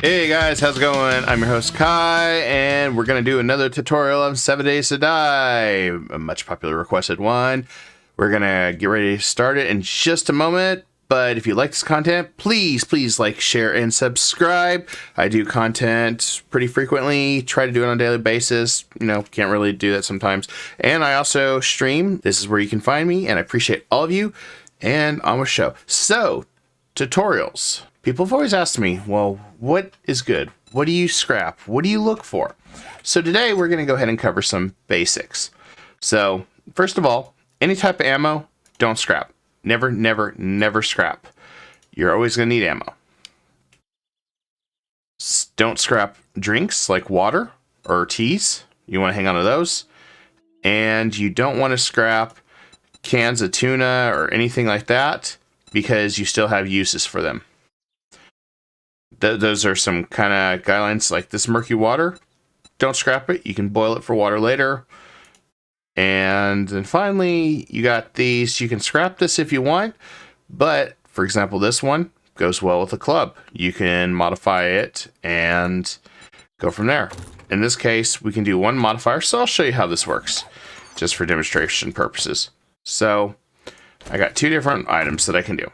Hey guys, how's it going? I'm your host Kai, and we're going to do another tutorial of 7 Days to Die, a much popular requested one. We're going to get ready to start it in just a moment, but if you like this content, please like, share, and subscribe. I do content pretty frequently, try to do it on a daily basis, can't really do that sometimes. And I also stream. This is where you can find me, and I appreciate all of you, and on with the show. So, tutorials. People have always asked me, well, what is good? What do you scrap? What do you look for? So today we're going to go ahead and cover some basics. So first of all, any type of ammo, don't scrap. Never scrap. You're always going to need ammo. Don't scrap drinks like water or teas. You want to hang on to those. And you don't want to scrap cans of tuna or anything like that because you still have uses for them. Those are some kind of guidelines, like this murky water. Don't scrap it. You can boil it for water later. And then finally, you got these. You can scrap this if you want. But, for example, this one goes well with a club. You can modify it and go from there. In this case, we can do one modifier. So I'll show you how this works, just for demonstration purposes. So I got two different items that I can do.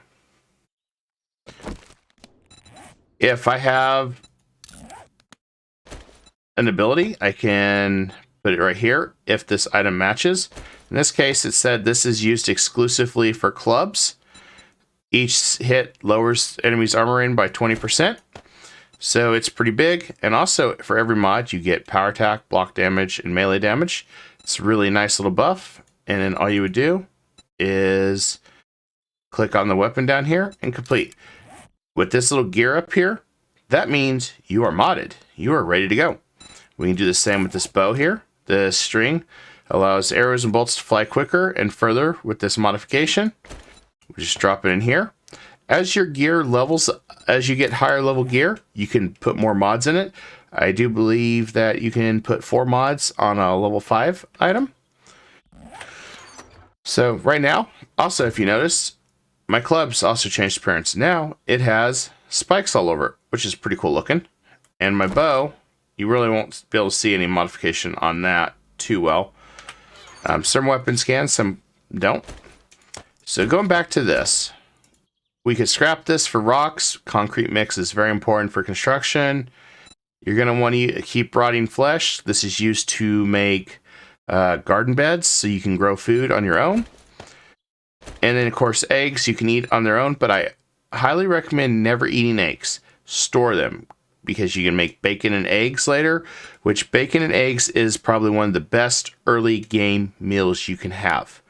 If I have an ability, I can put it right here if this item matches. In this case, it said this is used exclusively for clubs. Each hit lowers enemy's armor rating by 20%. So it's pretty big. And also, for every mod, you get power attack, block damage, and melee damage. It's a really nice little buff. And then all you would do is click on the weapon down here and complete. With this little gear up here, that means you are modded. You are ready to go. We can do the same with this bow here. The string allows arrows and bolts to fly quicker and further with this modification. We just drop it in here. As your gear levels, as you get higher level gear, you can put more mods in it. I do believe that you can put 4 mods on a level 5 item. So right now, also if you notice, my club's also changed appearance. Now it has spikes all over it, which is pretty cool looking. And my bow, you really won't be able to see any modification on that too well. Some weapons can, some don't. So going back to this, we could scrap this for rocks. Concrete mix is very important for construction. You're going to want to keep rotting flesh. This is used to make garden beds so you can grow food on your own. And then, of course, eggs you can eat on their own, but I highly recommend never eating eggs. Store them, because you can make bacon and eggs later, which bacon and eggs is probably one of the best early game meals you can have.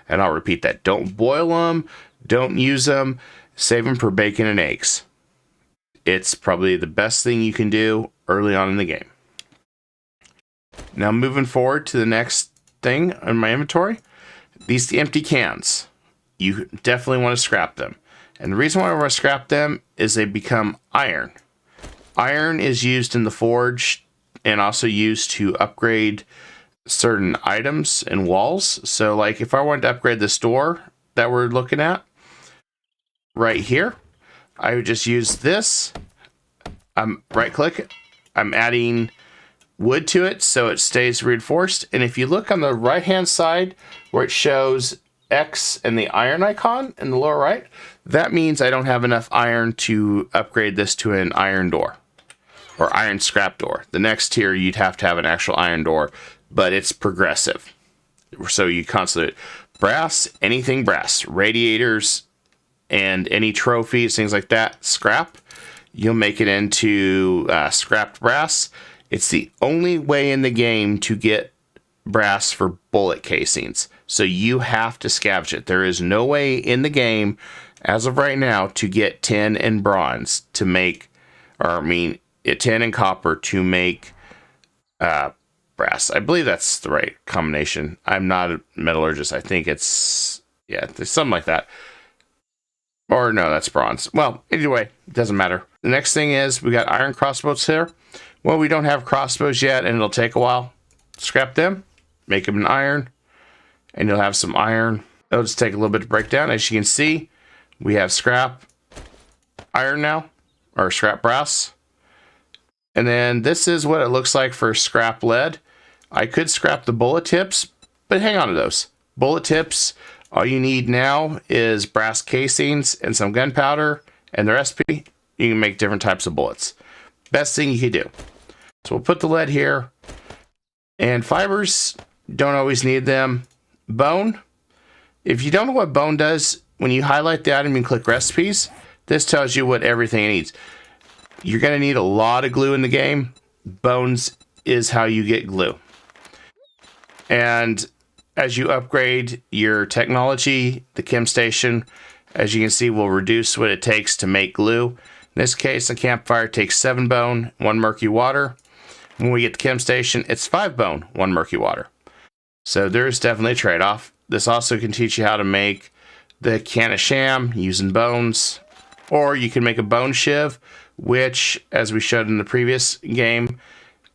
And I'll repeat that. Don't boil them. Don't use them. Save them for bacon and eggs. It's probably the best thing you can do early on in the game. Now, moving forward to the next thing in my inventory, these empty cans. You definitely want to scrap them. And the reason why I want to scrap them is they become iron. Iron is used in the forge and also used to upgrade certain items and walls. So like if I wanted to upgrade this door that we're looking at right here, I would just use this. I'm right click. I'm adding wood to it so it stays reinforced. And if you look on the right hand side where it shows X and the iron icon in the lower right, that means I don't have enough iron to upgrade this to an iron door or iron scrap door. The next tier you'd have to have an actual iron door, but it's progressive. So you constantly brass, anything brass, radiators, and any trophies, things like that, scrap. You'll make it into scrapped brass. It's the only way in the game to get brass for bullet casings. So you have to scavenge it. There is no way in the game, as of right now, to get tin and bronze to make, tin and copper to make brass. I believe that's the right combination. I'm not a metallurgist. I think it's, there's something like that. Or no, that's bronze. Well, anyway, it doesn't matter. The next thing is we got iron crossbows here. Well, we don't have crossbows yet, and it'll take a while. Scrap them, make them in iron, and you'll have some iron. It'll just take a little bit to break down. As you can see, we have scrap iron now, or scrap brass. And then this is what it looks like for scrap lead. I could scrap the bullet tips, but hang on to those. Bullet tips, all you need now is brass casings and some gunpowder and the recipe. You can make different types of bullets. Best thing you could do. So we'll put the lead here. And fibers, don't always need them. Bone, if you don't know what bone does, when you highlight the item and click recipes, this tells you what everything it needs. You're going to need a lot of glue in the game. Bones is how you get glue. And as you upgrade your technology, the chem station, as you can see, will reduce what it takes to make glue. In this case, a campfire takes 7 bone, 1 murky water. When we get the chem station, it's 5 bone, 1 murky water. So there's definitely a trade-off. This also can teach you how to make the can of sham using bones, or you can make a bone shiv, which, as we showed in the previous game,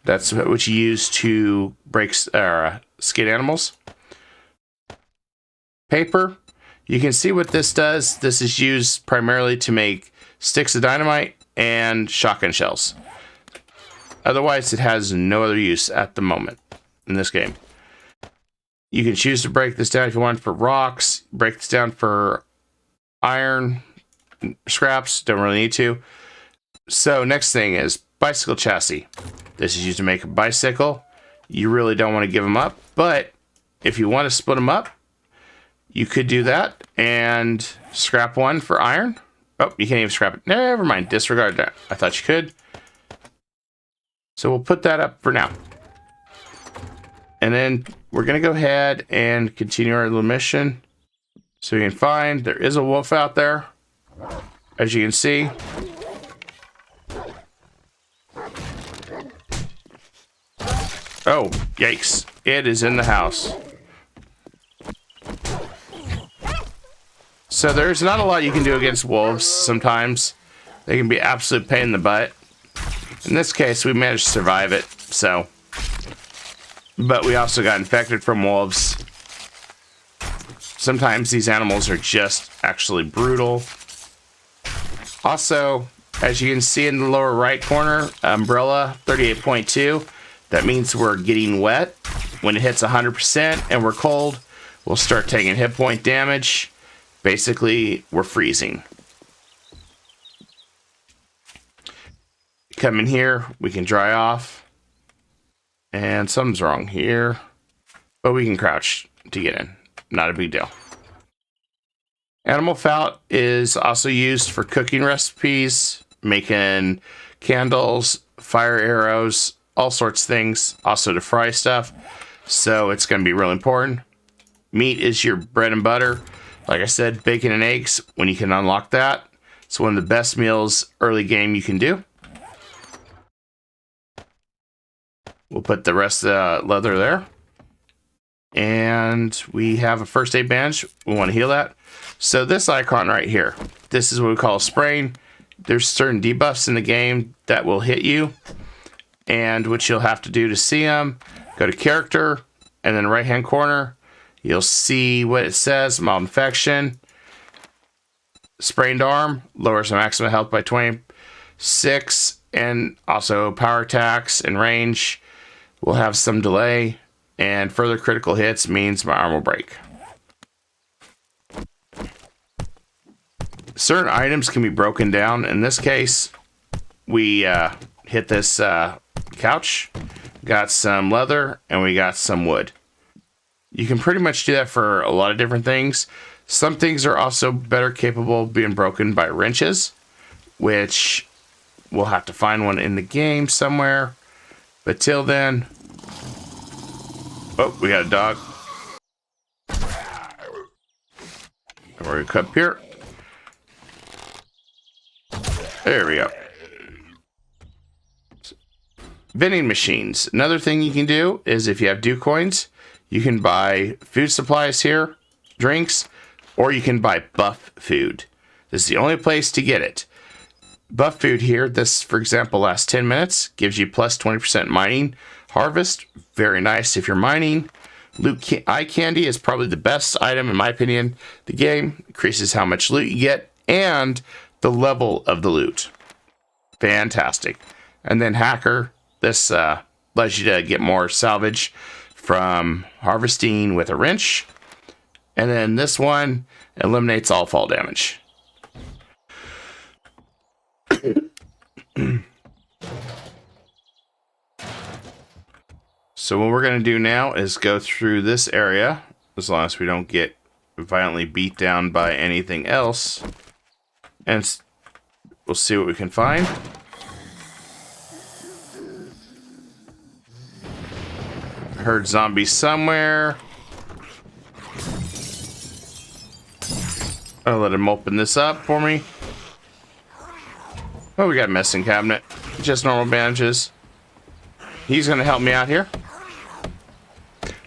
that's what you use to break skin animals. Paper, you can see what this does. This is used primarily to make sticks of dynamite and shotgun shells. Otherwise, it has no other use at the moment in this game. You can choose to break this down if you want for rocks, break this down for iron, scraps, don't really need to. So next thing is bicycle chassis. This is used to make a bicycle. You really don't want to give them up, but if you want to split them up, you could do that and scrap one for iron. Oh, you can't even scrap it. Never mind, disregard that. I thought you could. So we'll put that up for now. And then we're going to go ahead and continue our little mission. So you can find there is a wolf out there, as you can see. Oh, yikes. It is in the house. So there's not a lot you can do against wolves sometimes. They can be absolute pain in the butt. In this case, we managed to survive it, so. But we also got infected from wolves. Sometimes these animals are just actually brutal. Also, as you can see in the lower right corner, umbrella 38.2. That means we're getting wet. When it hits 100% and we're cold, we'll start taking hit point damage. Basically, we're freezing. Come in here, we can dry off. And something's wrong here. But we can crouch to get in. Not a big deal. Animal fat is also used for cooking recipes, making candles, fire arrows, all sorts of things. Also to fry stuff. So it's going to be real important. Meat is your bread and butter. Like I said, bacon and eggs, when you can unlock that. It's one of the best meals early game you can do. We'll put the rest of the leather there. And we have a first aid bandage. We want to heal that. So this icon right here, this is what we call spraying. There's certain debuffs in the game that will hit you. And what you'll have to do to see them, go to character, and then right hand corner, you'll see what it says, mild infection. Sprained arm, lowers the maximum health by 26. And also power attacks and range will have some delay. And further critical hits means my arm will break. Certain items can be broken down. In this case, we hit this couch, got some leather, and we got some wood. You can pretty much do that for a lot of different things. Some things are also better capable of being broken by wrenches, which we'll have to find one in the game somewhere. But till then, oh, we got a dog. We're gonna cut up here. There we go. Vending machines. Another thing you can do is if you have dew coins, you can buy food supplies here, drinks, or you can buy buff food. This is the only place to get it. Buff food here, this, for example, lasts 10 minutes, gives you plus 20% mining harvest. Very nice if you're mining. Loot eye candy is probably the best item, in my opinion. The game increases how much loot you get and the level of the loot. Fantastic. And then Hacker, this allows you to get more salvage from harvesting with a wrench. And then this one eliminates all fall damage. So what we're going to do now is go through this area, as long as we don't get violently beat down by anything else. And we'll see what we can find. Heard zombies somewhere. I'll let him open this up for me. Oh, we got a medicine cabinet. Just normal bandages. He's going to help me out here.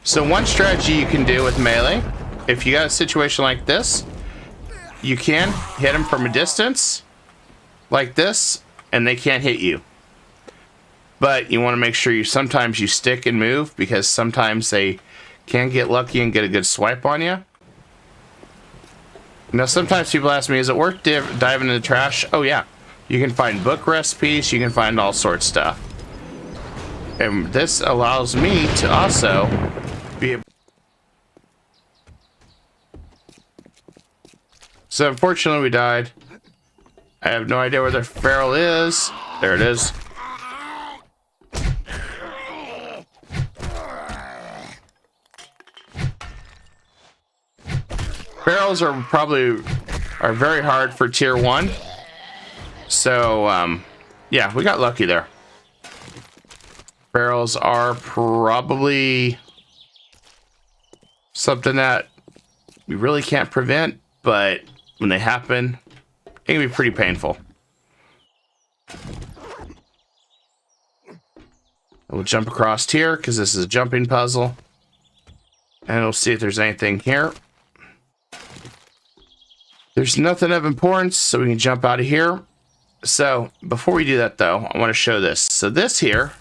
So one strategy you can do with melee, if you got a situation like this, you can hit them from a distance, like this, and they can't hit you. But you want to make sure sometimes you stick and move, because sometimes they can get lucky and get a good swipe on you. Now sometimes people ask me, is it worth diving into the trash? Oh yeah. You can find book recipes, you can find all sorts of stuff. And this allows me to also be able... So unfortunately we died. I have no idea where the barrel is. There it is. Barrels are very hard for tier 1. So yeah, we got lucky there. Barrels are probably something that we really can't prevent, but when they happen, it can be pretty painful. We'll jump across here because this is a jumping puzzle, and we'll see if there's anything here. There's nothing of importance, so we can jump out of here. So before we do that though, I want to show this. So this here,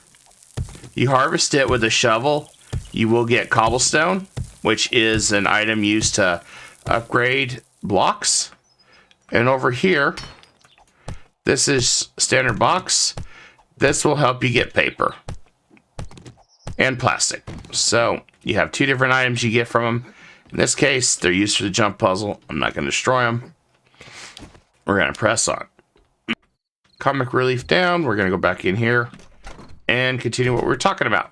you harvest it with a shovel, you will get cobblestone, which is an item used to upgrade blocks. And over here, this is standard box. This will help you get paper and plastic. So you have two different items you get from them. In this case, they're used for the jump puzzle. I'm not going to destroy them. We're going to press on. Comic relief down. We're going to go back in here and continue what we're talking about.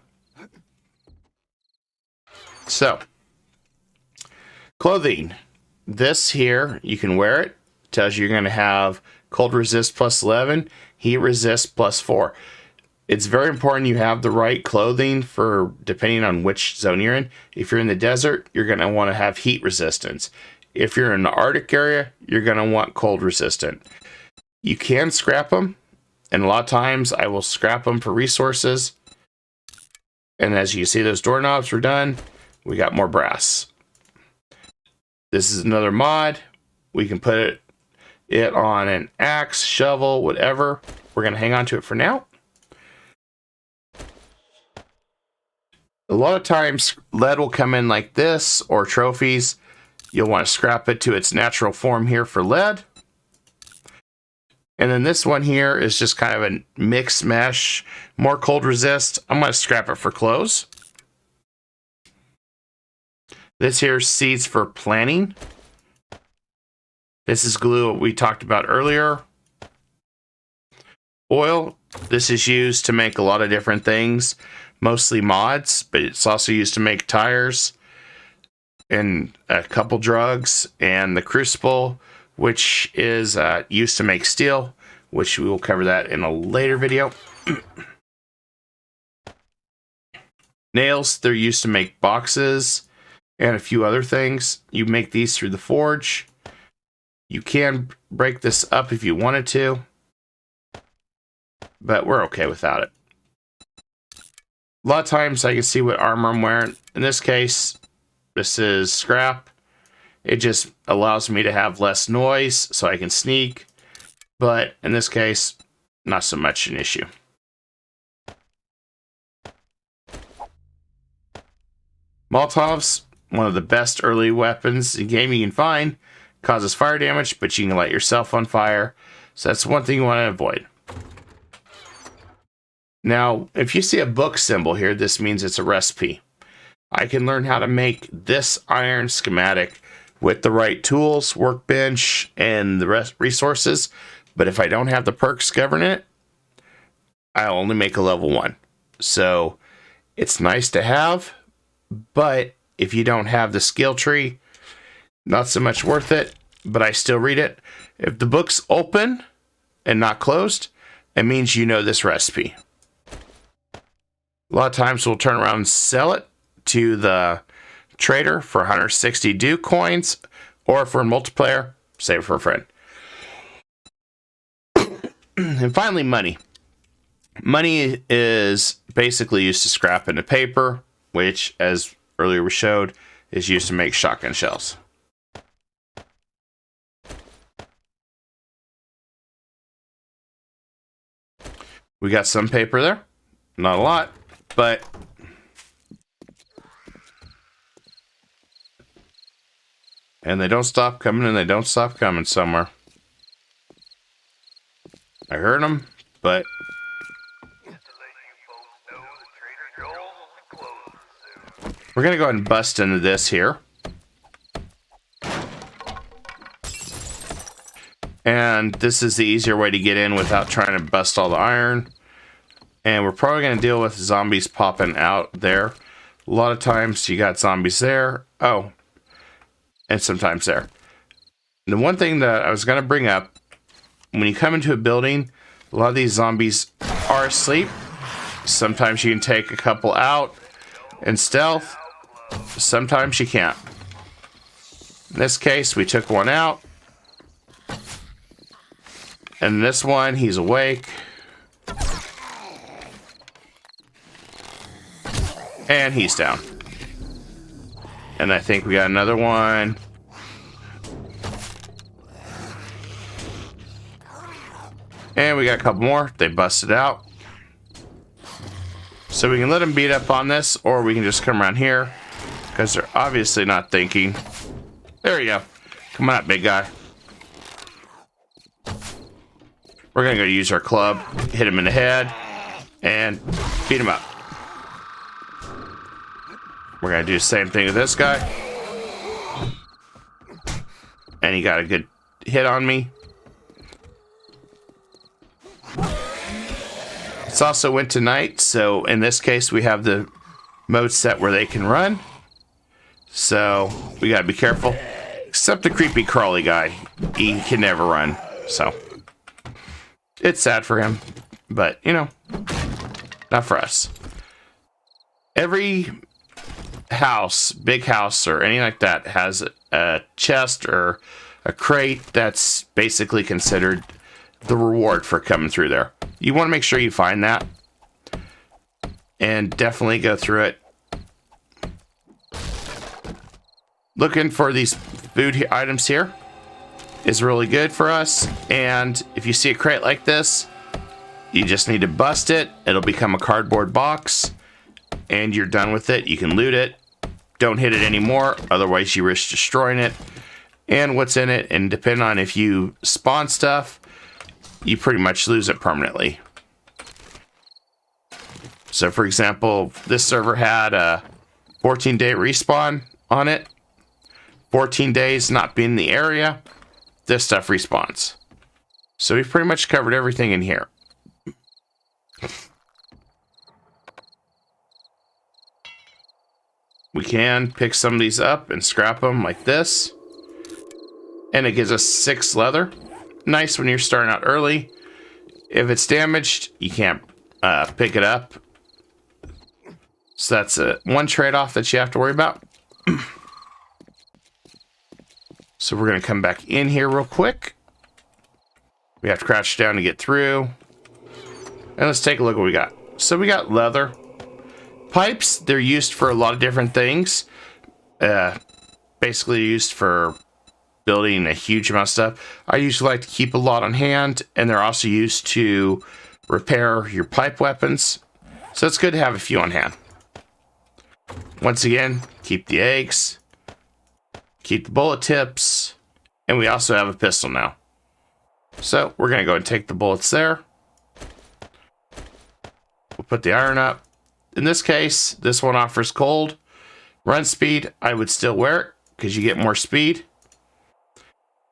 So, clothing. This here, you can wear it. Tells you you're going to have cold resist plus 11, heat resist plus 4. It's very important you have the right clothing for depending on which zone you're in. If you're in the desert, you're going to want to have heat resistance. If you're in the Arctic area, you're going to want cold resistant. You can scrap them, and a lot of times I will scrap them for resources. And as you see, those doorknobs were done. We got more brass. This is another mod. We can put it on an axe, shovel, whatever. We're going to hang on to it for now. A lot of times lead will come in like this, or trophies. You'll want to scrap it to its natural form here for lead. And then this one here is just kind of a mixed mesh, more cold resist. I'm going to scrap it for clothes. This here is seeds for planting. This is glue we talked about earlier. Oil, this is used to make a lot of different things, mostly mods, but it's also used to make tires and a couple drugs, and the crucible, which is used to make steel, which we will cover that in a later video. Nails, they're used to make boxes and a few other things. You make these through the forge. You can break this up if you wanted to, but we're okay without it. A lot of times I can see what armor I'm wearing. In this case, this is scrap. It just allows me to have less noise so I can sneak. But in this case, not so much an issue. Molotovs, one of the best early weapons in game you can find. Causes fire damage, but you can light yourself on fire. So that's one thing you want to avoid. Now, if you see a book symbol here, this means it's a recipe. I can learn how to make this iron schematic with the right tools, workbench, and the rest resources. But if I don't have the perks governing it, I'll only make a level 1. So it's nice to have, but if you don't have the skill tree, not so much worth it, but I still read it. If the book's open and not closed, it means you know this recipe. A lot of times we'll turn around and sell it to the trader for 160 Duke coins, or for a multiplayer, save it for a friend. And finally, money. Money is basically used to scrap into paper, which, as earlier we showed, is used to make shotgun shells. We got some paper there. Not a lot, but and they don't stop coming, and they don't stop coming somewhere. I heard them, but we're going to go ahead and bust into this here. And this is the easier way to get in without trying to bust all the iron. And we're probably going to deal with zombies popping out there. A lot of times you got zombies there. Oh, and sometimes there. The one thing that I was going to bring up, when you come into a building, a lot of these zombies are asleep. Sometimes you can take a couple out in stealth. Sometimes you can't. In this case, we took one out. And this one, he's awake. And he's down. And I think we got another one. And we got a couple more. They busted out. So we can let them beat up on this, or we can just come around here, because they're obviously not thinking. There you go. Come on up, big guy. We're going to go use our club, hit him in the head, and beat him up. We're going to do the same thing with this guy. And he got a good hit on me. It's also winter night, so in this case we have the mode set where they can run. So we got to be careful. Except the creepy crawly guy. He can never run, so it's sad for him, but, you know, not for us. Every house, big house, or anything like that has a chest or a crate that's basically considered the reward for coming through there. You want to make sure you find that and definitely go through it. Looking for these food items here is really good for us, and if you see a crate like this, you just need to bust it. It'll become a cardboard box, and you're done with it. You can loot it. Don't hit it anymore, otherwise you risk destroying it and what's in it, and depending on if you spawn stuff, you pretty much lose it permanently. So for example, this server had a 14-day respawn on it. 14 days not being in the area, this stuff respawns. So we've pretty much covered everything in here. We can pick some of these up and scrap them like this. And it gives us 6 leather. Nice when you're starting out early. If it's damaged, you can't pick it up. So that's one trade-off that you have to worry about. So we're going to come back in here real quick. We have to crouch down to get through. And let's take a look at what we got. So we got leather. Pipes, they're used for a lot of different things. Basically used for building a huge amount of stuff. I usually like to keep a lot on hand, and they're also used to repair your pipe weapons. So it's good to have a few on hand. Once again, keep the eggs. Keep the bullet tips, and we also have a pistol now. So we're going to go and take the bullets there. We'll put the iron up. In this case, this one offers cold. Run speed, I would still wear it because you get more speed.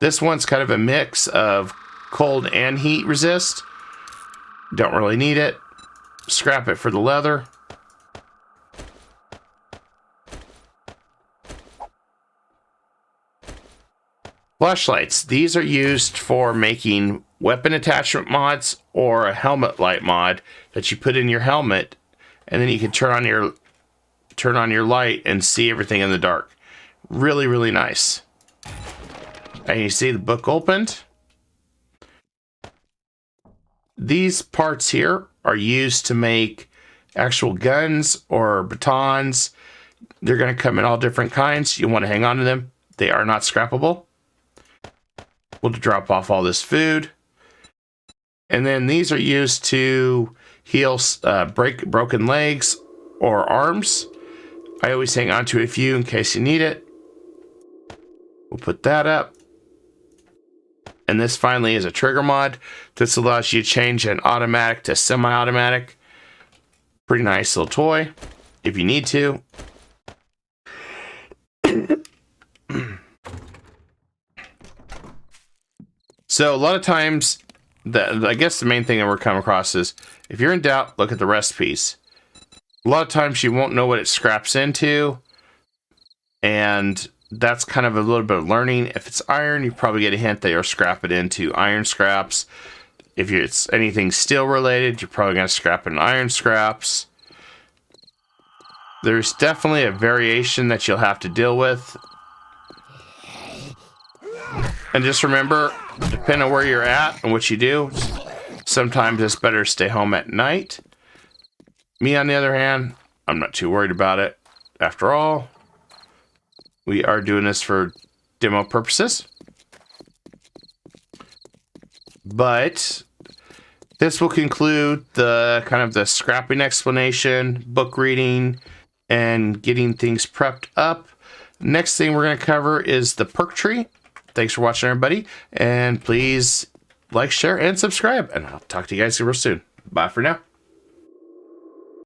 This one's kind of a mix of cold and heat resist. Don't really need it. Scrap it for the leather. Flashlights. These are used for making weapon attachment mods or a helmet light mod that you put in your helmet, and then you can turn on your light and see everything in the dark. Really, really nice. And you see the book opened. These parts here are used to make actual guns or batons. They're going to come in all different kinds. You want to hang on to them. They are not scrappable. We'll drop off all this food. And then these are used to heal broken legs or arms. I always hang on to a few in case you need it. We'll put that up. And this finally is a trigger mod. This allows you to change an automatic to semi-automatic. Pretty nice little toy if you need to. So a lot of times, I guess the main thing that we're coming across is, if you're in doubt, look at the recipes. A lot of times you won't know what it scraps into, and that's kind of a little bit of learning. If it's iron, you probably get a hint that you'll scrap it into iron scraps. If it's anything steel related, you're probably going to scrap it in iron scraps. There's definitely a variation that you'll have to deal with. And just remember, depending on where you're at and what you do, sometimes it's better to stay home at night. Me, on the other hand, I'm not too worried about it. After all, we are doing this for demo purposes. But this will conclude the kind of the scrapping explanation, book reading, and getting things prepped up. Next thing we're going to cover is the Perk Tree. Thanks for watching, everybody. And please like, share, and subscribe. And I'll talk to you guys real soon. Bye for now.